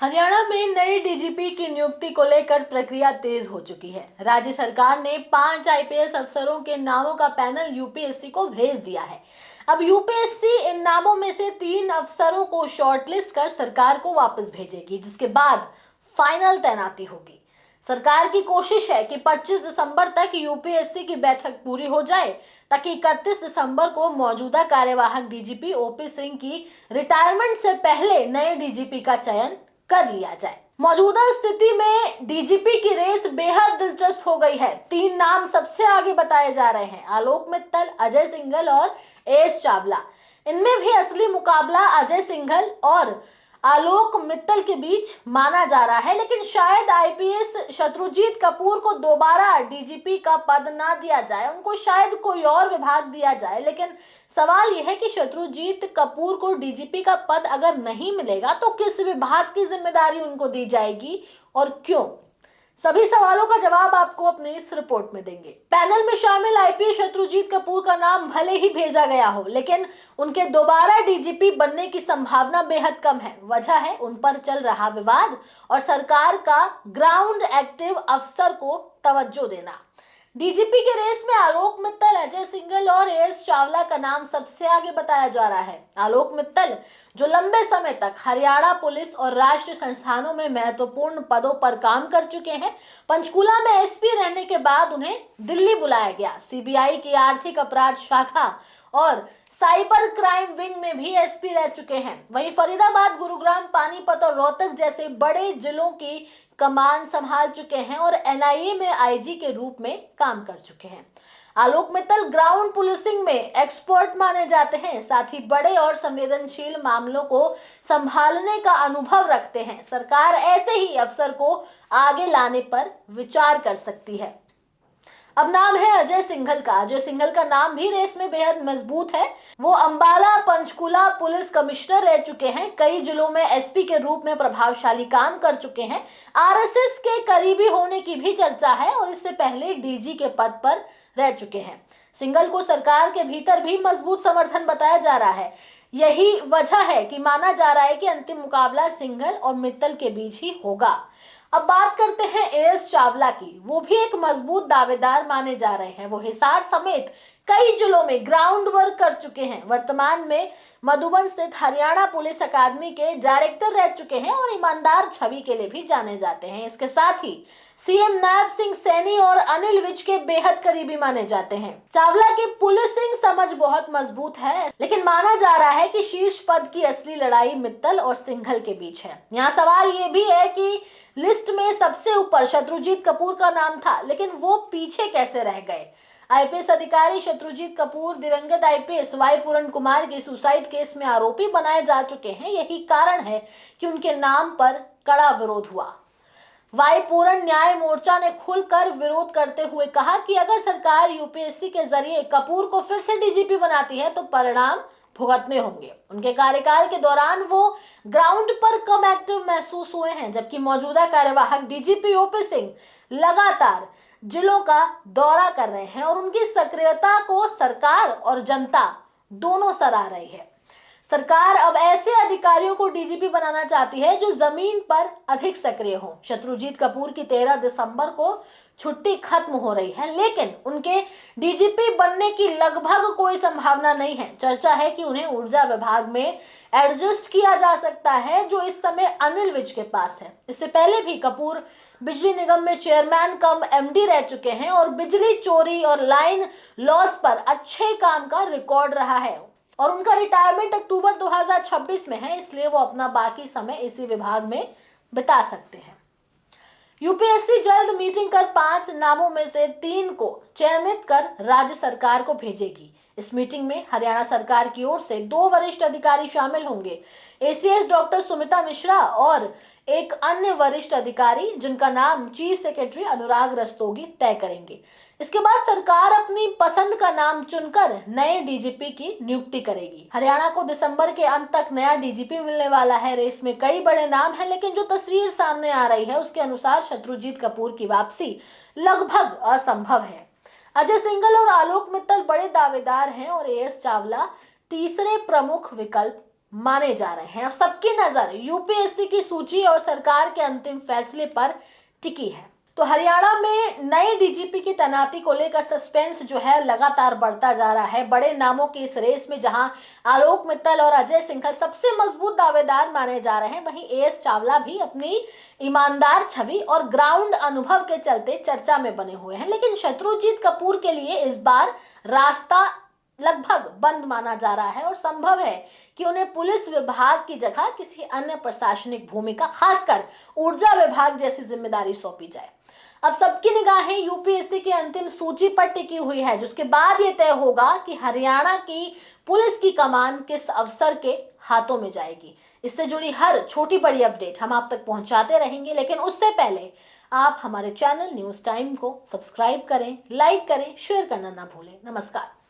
हरियाणा में नए डीजीपी की नियुक्ति को लेकर प्रक्रिया तेज हो चुकी है। राज्य सरकार ने 5 आईपीएस अफसरों के नामों का पैनल यूपीएससी को भेज दिया है। अब यूपीएससी इन नामों में से 3 अफसरों को शॉर्टलिस्ट कर सरकार को वापस भेजेगी, जिसके बाद फाइनल तैनाती होगी। सरकार की कोशिश है कि 25 दिसंबर तक यूपीएससी की बैठक पूरी हो जाए, ताकि 31 दिसंबर को मौजूदा कार्यवाहक डीजीपी ओपी सिंह की रिटायरमेंट से पहले नए डीजीपी का चयन कर लिया जाए। मौजूदा स्थिति में डीजीपी की रेस बेहद दिलचस्प हो गई है। 3 नाम सबसे आगे बताए जा रहे हैं: आलोक मित्तल, अजय सिंघल और एएस चावला। इनमें भी असली मुकाबला अजय सिंघल और आलोक मित्तल के बीच माना जा रहा है, लेकिन शायद आईपीएस शत्रुजीत कपूर को दोबारा डीजीपी का पद ना दिया जाए, उनको शायद कोई और विभाग दिया जाए। लेकिन सवाल यह है कि शत्रुजीत कपूर को डीजीपी का पद अगर नहीं मिलेगा तो किस विभाग की जिम्मेदारी उनको दी जाएगी और क्यों? सभी सवालों का जवाब आपको अपने इस रिपोर्ट में देंगे। पैनल में शामिल आईपीएस शत्रुजीत कपूर का नाम भले ही भेजा गया हो, लेकिन उनके दोबारा डीजीपी बनने की संभावना बेहद कम है। वजह है उन पर चल रहा विवाद और सरकार का ग्राउंड एक्टिव अफसर को तवज्जो देना। डीजीपी के रेस में आलोक मित्तल, अजय सिंघल और एएस चावला का नाम सबसे आगे बताया जा रहा है। आलोक मित्तल, जो लंबे समय तक हरियाणा पुलिस और राष्ट्रीय संस्थानों में महत्वपूर्ण पदों पर काम कर चुके हैं, पंचकूला में एसपी रहने के बाद उन्हें दिल्ली बुलाया गया। सीबीआई की आर्थिक अपराध शाखा और साइबर क्राइम विंग में भी एसपी रह चुके हैं। वहीं फरीदाबाद, गुरुग्राम, पानीपत और रोहतक जैसे बड़े जिलों की कमान संभाल चुके हैं और एनआईए में आईजी के रूप में काम कर चुके हैं। आलोक मित्तल ग्राउंड पुलिसिंग में एक्सपर्ट माने जाते हैं, साथ ही बड़े और संवेदनशील मामलों को संभालने का अनुभव रखते हैं। सरकार ऐसे ही अफसर को आगे लाने पर विचार कर सकती है। अब नाम है अजय सिंघल का। अजय सिंघल का नाम भी रेस में बेहद मजबूत है। वो अंबाला, पंचकुला पुलिस कमिश्नर रह चुके हैं, कई जिलों में एसपी के रूप में प्रभावशाली काम कर चुके हैं, आरएसएस के करीबी होने की भी चर्चा है और इससे पहले डीजी के पद पर रह चुके हैं। सिंघल को सरकार के भीतर भी मजबूत समर्थन बताया जा रहा है। यही वजह है कि माना जा रहा है कि अंतिम मुकाबला सिंघल और मित्तल के बीच ही होगा। अब बात करते हैं एएस चावला की। वो भी एक मजबूत दावेदार माने जा रहे हैं। वो हिसार समेत कई जिलों में ग्राउंड वर्क कर चुके हैं। वर्तमान में मधुबन स्थित हरियाणा पुलिस अकादमी के डायरेक्टर रह चुके हैं और ईमानदार छवि के लिए भी जाने जाते हैं। इसके साथ ही सीएम नायब सिंह सैनी और अनिल विज के बेहद करीबी माने जाते हैं। चावला की पुलिसिंग समझ बहुत मजबूत है, लेकिन माना जा रहा है कि शीर्ष पद की असली लड़ाई मित्तल और सिंघल के बीच है। यहाँ सवाल ये भी है कि लिस्ट में सबसे ऊपर शत्रुजीत कपूर का नाम था, लेकिन वो पीछे कैसे रह गए? आईपीएस अधिकारी शत्रुजीत कपूर दिवंगत आईपीएस वाई पूरण कुमार के सुसाइड केस में आरोपी बनाए जा चुके हैं। यही कारण है कि उनके नाम पर कड़ा विरोध हुआ। वाई पूरण न्याय मोर्चा ने खुलकर विरोध करते हुए कहा कि अगर सरकार यूपीएससी के जरिए कपूर को फिर से डीजीपी बनाती है तो परिणाम भुगतने होंगे। उनके कार्यकाल के दौरान वो ग्राउंड पर कम एक्टिव महसूस हुए हैं, जबकि मौजूदा कार्यवाहक डीजीपी ओपी सिंह लगातार जिलों का दौरा कर रहे हैं और उनकी सक्रियता को सरकार और जनता दोनों सराह रही है। सरकार अब ऐसे अधिकारियों को डीजीपी बनाना चाहती है जो जमीन पर अधिक सक्रिय हो। शत्रुजीत कपूर की 13 दिसंबर को छुट्टी खत्म हो रही है, लेकिन उनके डीजीपी बनने की लगभग कोई संभावना नहीं है। चर्चा है कि उन्हें ऊर्जा विभाग में एडजस्ट किया जा सकता है, जो इस समय अनिल विज के पास है। इससे पहले भी कपूर बिजली निगम में चेयरमैन कम एमडी रह चुके हैं और बिजली चोरी और लाइन लॉस पर अच्छे काम का रिकॉर्ड रहा है और उनका रिटायरमेंट अक्टूबर 2026 में है, इसलिए वो अपना बाकी समय इसी विभाग में बिता सकते हैं। यूपीएससी जल्द मीटिंग कर 5 नामों में से 3 को चयनित कर राज्य सरकार को भेजेगी। इस मीटिंग में हरियाणा सरकार की ओर से 2 वरिष्ठ अधिकारी शामिल होंगे, एसीएस डॉक्टर सुमिता मिश्रा और एक अन्य वरिष्ठ अधिकारी जिनका नाम चीफ सेक्रेटरी अनुराग रस्तोगी तय करेंगे। इसके बाद सरकार अपनी पसंद का नाम चुनकर नए डीजीपी की नियुक्ति करेगी। हरियाणा को दिसंबर के अंत तक नया डीजीपी मिलने वाला है। रेस में कई बड़े नाम हैं, लेकिन जो तस्वीर सामने आ रही है उसके अनुसार शत्रुजीत कपूर की वापसी लगभग असंभव है। अजय सिंघल और आलोक मित्तल बड़े दावेदार हैं और एएस चावला तीसरे प्रमुख विकल्प माने जा रहे हैं। अब सबकी नजर यूपीएससी की सूची और सरकार के अंतिम फैसले पर टिकी है। तो हरियाणा में नए डीजीपी की तैनाती को लेकर सस्पेंस जो है लगातार बढ़ता जा रहा है। बड़े नामों की इस रेस में जहां आलोक मित्तल और अजय सिंघल सबसे मजबूत दावेदार माने जा रहे हैं, वहीं एएस चावला भी अपनी ईमानदार छवि और ग्राउंड अनुभव के चलते चर्चा में बने हुए हैं। लेकिन शत्रुजीत कपूर के लिए इस बार रास्ता लगभग बंद माना जा रहा है और संभव है कि उन्हें पुलिस विभाग की जगह किसी अन्य प्रशासनिक भूमिका, खासकर ऊर्जा विभाग जैसी जिम्मेदारी सौंपी जाए। अब सबकी निगाहें यूपीएससी की अंतिम सूची पर टिकी हुई है, जिसके बाद यह तय होगा कि हरियाणा की पुलिस की कमान किस अफसर के हाथों में जाएगी। इससे जुड़ी हर छोटी बड़ी अपडेट हम आप तक पहुंचाते रहेंगे, लेकिन उससे पहले आप हमारे चैनल न्यूज टाइम को सब्सक्राइब करें, लाइक करें, शेयर करना ना भूलें। नमस्कार।